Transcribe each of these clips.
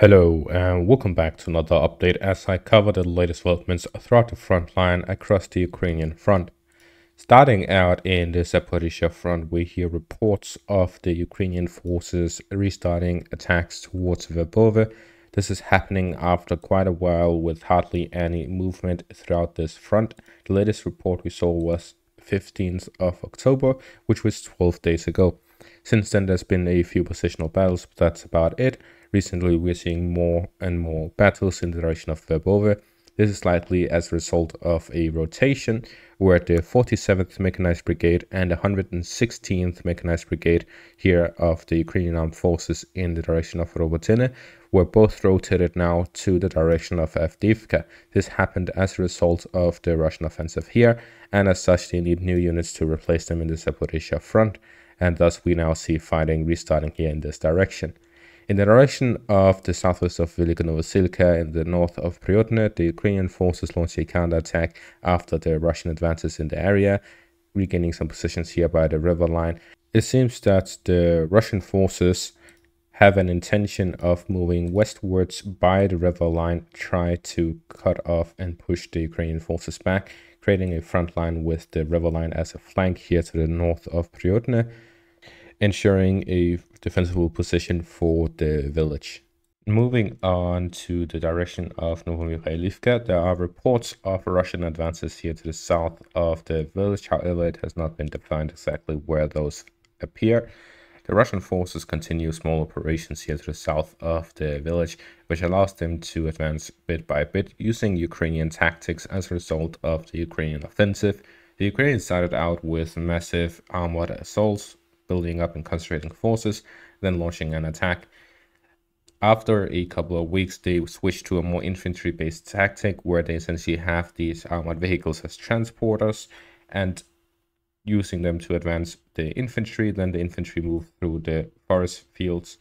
Hello and welcome back to another update as I cover the latest developments throughout the front line across the Ukrainian front. Starting out in the Zaporizhzhia front, we hear reports of the Ukrainian forces restarting attacks towards Verbove. This is happening after quite a while with hardly any movement throughout this front. The latest report we saw was 15th of October, which was 12 days ago. Since then, there's been a few positional battles, but that's about it. Recently, we're seeing more and more battles in the direction of Verbove. This is likely as a result of a rotation where the 47th Mechanized Brigade and the 116th Mechanized Brigade here of the Ukrainian Armed Forces in the direction of Robotyne were both rotated now to the direction of Avdiivka. This happened as a result of the Russian offensive here, and as such they need new units to replace them in the Zaporizhzhia front, and thus we now see fighting restarting here in this direction. In the direction of the southwest of Velika Novosilka and the north of Priyotne, the Ukrainian forces launched a counterattack after the Russian advances in the area, regaining some positions here by the river line. It seems that the Russian forces have an intention of moving westwards by the river line, try to cut off and push the Ukrainian forces back, creating a front line with the river line as a flank here to the north of Priyotne, ensuring a defensible position for the village. Moving on to the direction of Avdiivka, there are reports of Russian advances here to the south of the village. However, it has not been defined exactly where those appear. The Russian forces continue small operations here to the south of the village, which allows them to advance bit by bit using Ukrainian tactics as a result of the Ukrainian offensive. The Ukrainians started out with massive armored assaults, building up and concentrating forces, then launching an attack. After a couple of weeks, they switched to a more infantry-based tactic where they essentially have these armored vehicles as transporters and using them to advance the infantry. Then the infantry move through the forest fields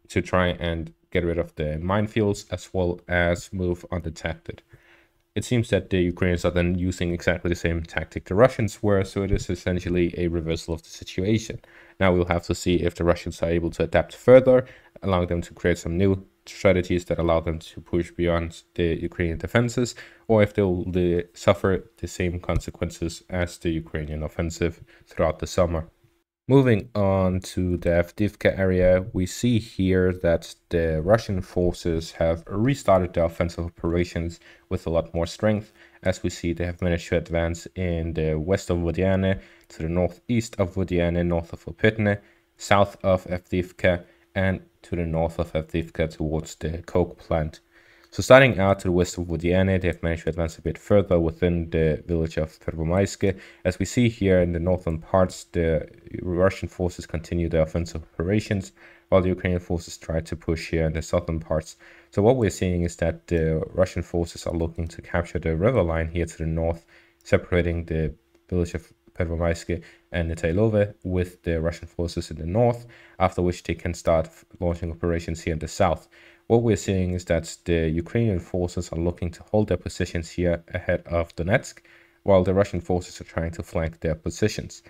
to try and get rid of the minefields as well as move undetected. It seems that the Ukrainians are then using exactly the same tactic the Russians were, so it is essentially a reversal of the situation. Now we'll have to see if the Russians are able to adapt further, allowing them to create some new strategies that allow them to push beyond the Ukrainian defenses, or if they'll suffer the same consequences as the Ukrainian offensive throughout the summer. Moving on to the Avdiivka area, we see here that the Russian forces have restarted their offensive operations with a lot more strength. As we see, they have managed to advance in the west of Vodiane, to the northeast of Vodiane, north of Opytne, south of Avdiivka, and to the north of Avdiivka towards the coke plant. So starting out to the west of Vodiane, they have managed to advance a bit further within the village of Pervomaiske. As we see here in the northern parts, the Russian forces continue their offensive operations, while the Ukrainian forces try to push here in the southern parts. So what we're seeing is that the Russian forces are looking to capture the river line here to the north, separating the village of Pervomaiske and Netailove with the Russian forces in the north, after which they can start launching operations here in the south. What we're seeing is that the Ukrainian forces are looking to hold their positions here ahead of Donetsk, while the Russian forces are trying to flank their positions.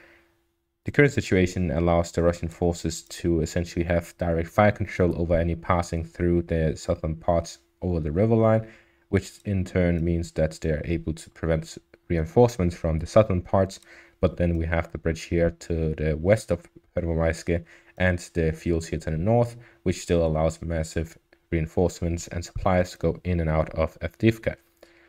The current situation allows the Russian forces to essentially have direct fire control over any passing through the southern parts over the river line, which in turn means that they're able to prevent reinforcements from the southern parts. But then we have the bridge here to the west of Pervomaiske and the fields here to the north, which still allows massive reinforcements and supplies to go in and out of Avdiivka.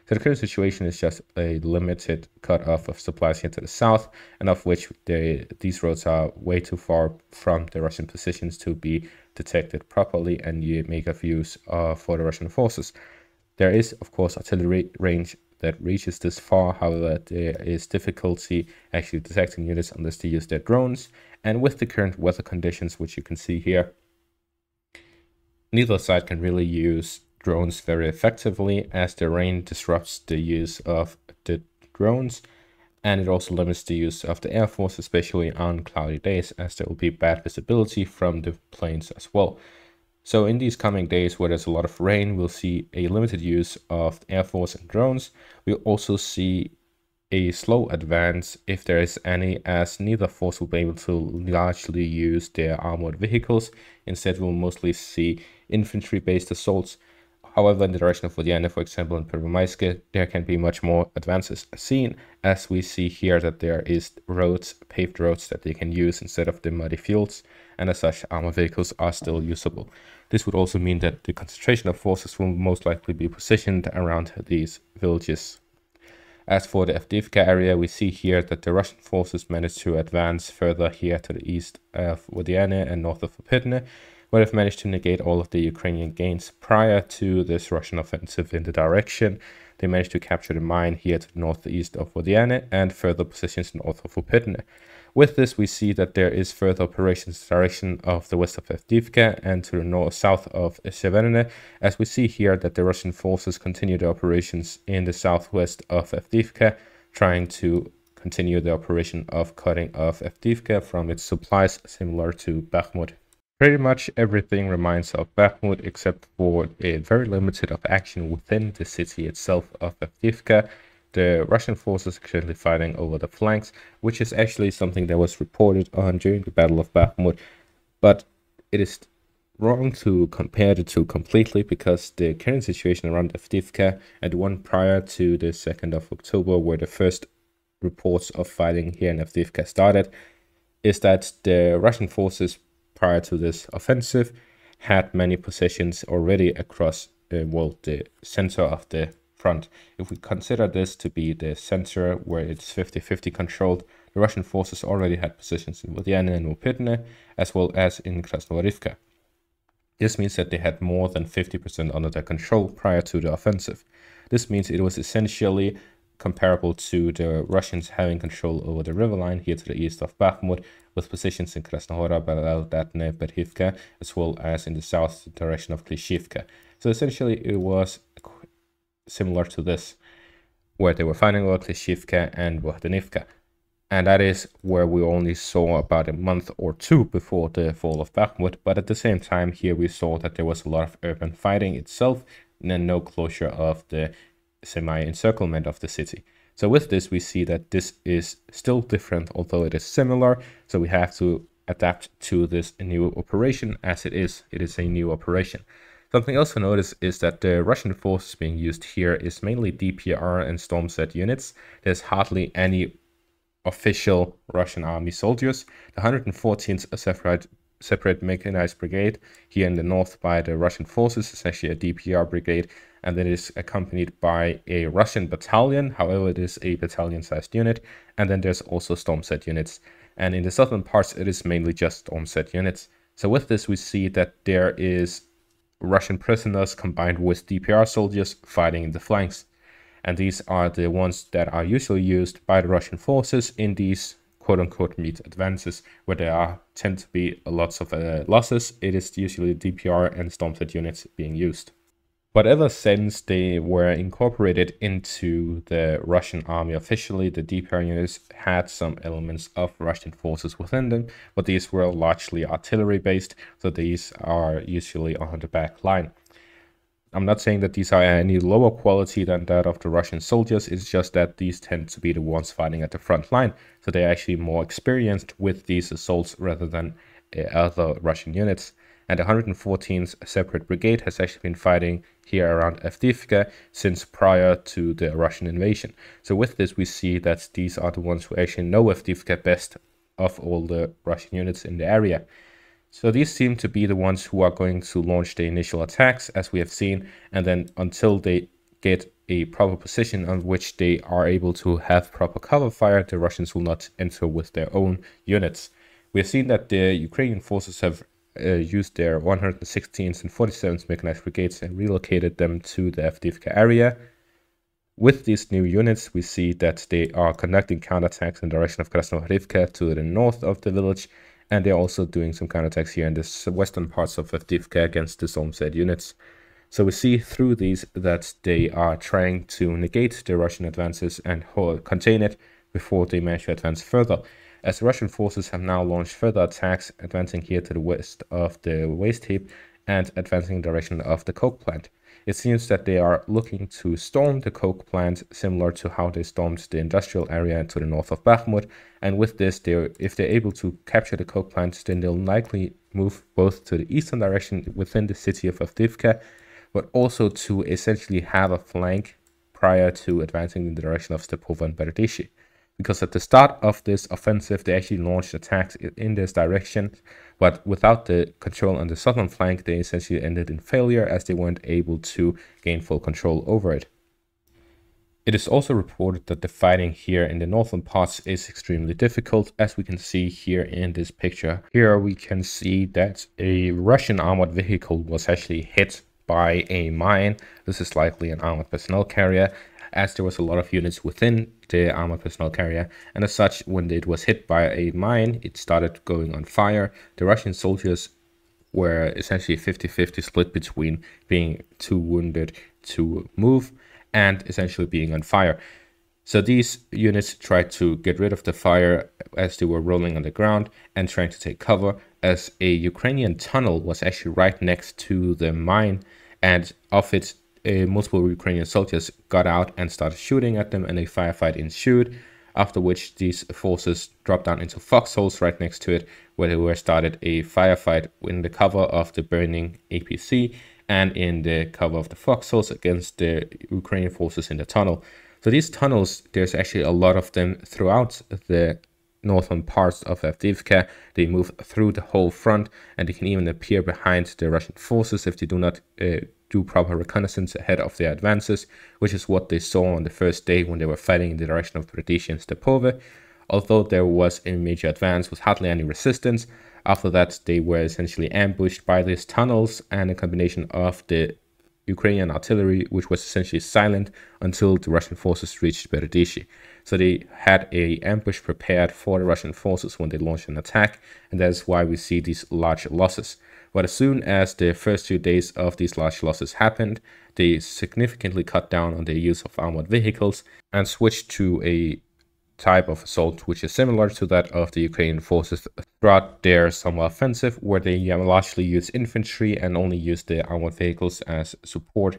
So the current situation is just a limited cut-off of supplies here to the south, and of which these roads are way too far from the Russian positions to be detected properly and you make of use for the Russian forces. There is, of course, artillery range that reaches this far. However, there is difficulty actually detecting units unless they use their drones. And with the current weather conditions, which you can see here, neither side can really use drones very effectively, as the rain disrupts the use of the drones, and it also limits the use of the Air Force, especially on cloudy days, as there will be bad visibility from the planes as well. So in these coming days where there's a lot of rain, we'll see a limited use of the Air Force and drones. We'll also see a slow advance, if there is any, as neither force will be able to largely use their armored vehicles. Instead, we'll mostly see infantry-based assaults. However, in the direction of Vodiane, for example, in Prvomaiske, there can be much more advances seen, as we see here that there is roads, paved roads that they can use instead of the muddy fields, and as such, armored vehicles are still usable. This would also mean that the concentration of forces will most likely be positioned around these villages. As for the Avdiivka area, we see here that the Russian forces managed to advance further here to the east of Vodiane and north of Opytne, where they've managed to negate all of the Ukrainian gains prior to this Russian offensive in the direction. They managed to capture the mine here to the northeast of Vodiane and further positions north of Opytne. With this, we see that there is further operations in the direction of the west of Avdiivka and to the north-south of Severne, as we see here that the Russian forces continue their operations in the southwest of Avdiivka, trying to continue the operation of cutting off Avdiivka from its supplies, similar to Bakhmut. Pretty much everything reminds of Bakhmut, except for a very limited of action within the city itself of Avdiivka. The Russian forces are currently fighting over the flanks, which is actually something that was reported on during the Battle of Bakhmut, but it is wrong to compare the two completely, because the current situation around Avdiivka and the one prior to the 2nd of October, where the first reports of fighting here in Avdiivka started, is that the Russian forces prior to this offensive had many positions already across the center of the front. If we consider this to be the center where it's 50-50 controlled, the Russian forces already had positions in Vodiane and Opytne, as well as in Krasnovarivka. This means that they had more than 50% under their control prior to the offensive. This means it was essentially comparable to the Russians having control over the river line here to the east of Bakhmut, with positions in Krasnohora, Beladatne, Berhivka, as well as in the south direction of Klishivka. So essentially it was similar to this, where they were fighting over Klishivka and Bohdyanivka. And that is where we only saw about a month or two before the fall of Bakhmut, but at the same time here we saw that there was a lot of urban fighting itself, and then no closure of the semi-encirclement of the city. So with this, we see that this is still different, although it is similar. So we have to adapt to this new operation as it is. It is a new operation. Something else to notice is that the Russian forces being used here is mainly DPR and Stormset units. There's hardly any official Russian army soldiers. The 114th separate mechanized brigade here in the north by the Russian forces is actually a DPR brigade, and it is accompanied by a Russian battalion. However, it is a battalion-sized unit, and then there's also Stormset units. And in the southern parts, it is mainly just Stormset units. So with this, we see that there is Russian prisoners combined with DPR soldiers fighting in the flanks. And these are the ones that are usually used by the Russian forces in these quote-unquote meat advances, where there tend to be lots of losses. It is usually DPR and Stormset units being used. But ever since they were incorporated into the Russian army officially, the DPR units had some elements of Russian forces within them, but these were largely artillery-based, so these are usually on the back line. I'm not saying that these are any lower quality than that of the Russian soldiers, it's just that these tend to be the ones fighting at the front line, so they're actually more experienced with these assaults rather than other Russian units. And the 114th separate brigade has actually been fighting here around Avdiivka since prior to the Russian invasion. So with this, we see that these are the ones who actually know Avdiivka best of all the Russian units in the area. So these seem to be the ones who are going to launch the initial attacks, as we have seen, and then until they get a proper position on which they are able to have proper cover fire, the Russians will not enter with their own units. We have seen that the Ukrainian forces have used their 116th and 47th mechanized brigades and relocated them to the Avdiivka area. With these new units, we see that they are conducting counterattacks in the direction of Krasnovarivka to the north of the village, and they're also doing some counterattacks here in the western parts of Avdiivka against the Stormset units. So we see through these that they are trying to negate the Russian advances and contain it before they manage to advance further. As the Russian forces have now launched further attacks, advancing here to the west of the waste heap, and advancing in the direction of the coke plant. It seems that they are looking to storm the coke plant, similar to how they stormed the industrial area to the north of Bakhmut. And with this, if they're able to capture the coke plant, then they'll likely move both to the eastern direction within the city of Avdiivka, but also to essentially have a flank prior to advancing in the direction of Stepova and Berdishi. Because at the start of this offensive, they actually launched attacks in this direction, but without the control on the southern flank, they essentially ended in failure as they weren't able to gain full control over it. It is also reported that the fighting here in the northern parts is extremely difficult, as we can see here in this picture. Here we can see that a Russian armored vehicle was actually hit by a mine. This is likely an armored personnel carrier, as there was a lot of units within the armored personnel carrier, and as such, when it was hit by a mine, it started going on fire. The Russian soldiers were essentially 50-50 split between being too wounded to move and essentially being on fire. So these units tried to get rid of the fire as they were rolling on the ground and trying to take cover, as a Ukrainian tunnel was actually right next to the mine, and of it, multiple Ukrainian soldiers got out and started shooting at them, and a firefight ensued, after which these forces dropped down into foxholes right next to it, where they were started a firefight in the cover of the burning APC and in the cover of the foxholes against the Ukrainian forces in the tunnel. So these tunnels, there's actually a lot of them throughout the northern parts of Avdiivka. They move through the whole front, and they can even appear behind the Russian forces if they do not do proper reconnaissance ahead of their advances, which is what they saw on the first day when they were fighting in the direction of Berdishi and Stepova. Although there was a major advance with hardly any resistance, after that they were essentially ambushed by these tunnels and a combination of the Ukrainian artillery, which was essentially silent until the Russian forces reached Berdishi. So they had an ambush prepared for the Russian forces when they launched an attack, and that is why we see these large losses. But as soon as the first few days of these large losses happened, they significantly cut down on their use of armored vehicles and switched to a type of assault which is similar to that of the Ukrainian forces throughout their summer offensive, where they largely use infantry and only use the armored vehicles as support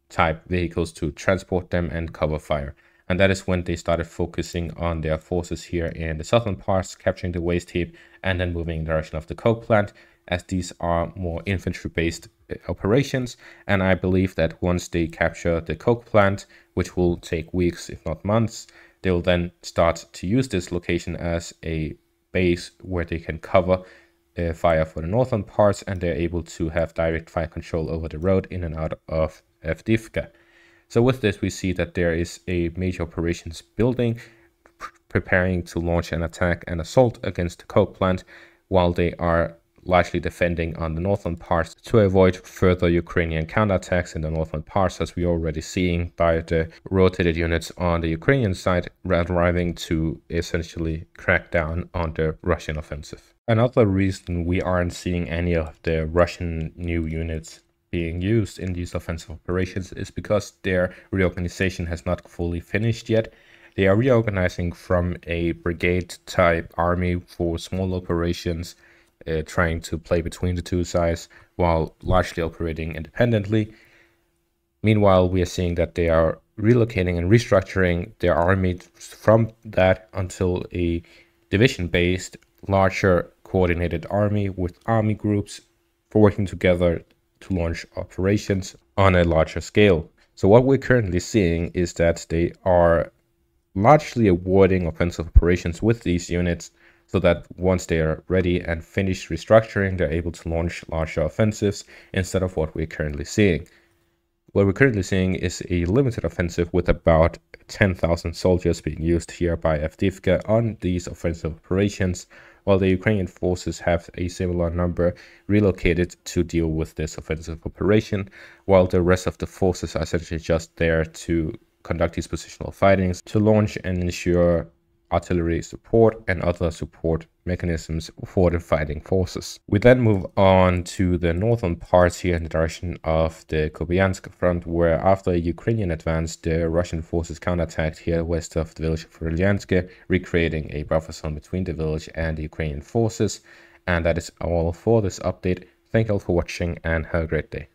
type vehicles to transport them and cover fire. And that is when they started focusing on their forces here in the southern parts, capturing the waste heap and then moving in the direction of the coke plant, as these are more infantry-based operations. And I believe that once they capture the coke plant, which will take weeks if not months, they will then start to use this location as a base where they can cover fire for the northern parts, and they're able to have direct fire control over the road in and out of Avdiivka. So with this, we see that there is a major operations building, preparing to launch an attack and assault against the coke plant, while they are largely defending on the northern parts to avoid further Ukrainian counterattacks in the northern parts, as we're already seeing by the rotated units on the Ukrainian side arriving to essentially crack down on the Russian offensive. Another reason we aren't seeing any of the Russian new units being used in these offensive operations is because their reorganization has not fully finished yet. They are reorganizing from a brigade type army for small operations, trying to play between the two sides while largely operating independently. Meanwhile, we are seeing that they are relocating and restructuring their army from that until a division-based, larger coordinated army with army groups for working together to launch operations on a larger scale. So what we're currently seeing is that they are largely awarding offensive operations with these units, so that once they are ready and finished restructuring, they're able to launch larger offensives instead of what we're currently seeing. What we're currently seeing is a limited offensive with about 10,000 soldiers being used here by Avdiivka on these offensive operations, while the Ukrainian forces have a similar number relocated to deal with this offensive operation, while the rest of the forces are essentially just there to conduct these positional fightings, to launch and ensure artillery support and other support mechanisms for the fighting forces. We then move on to the northern parts here in the direction of the Kupiansk front, where after a Ukrainian advance, the Russian forces counterattacked here west of the village of Vrylyanske, recreating a buffer zone between the village and the Ukrainian forces. And that is all for this update. Thank you all for watching and have a great day.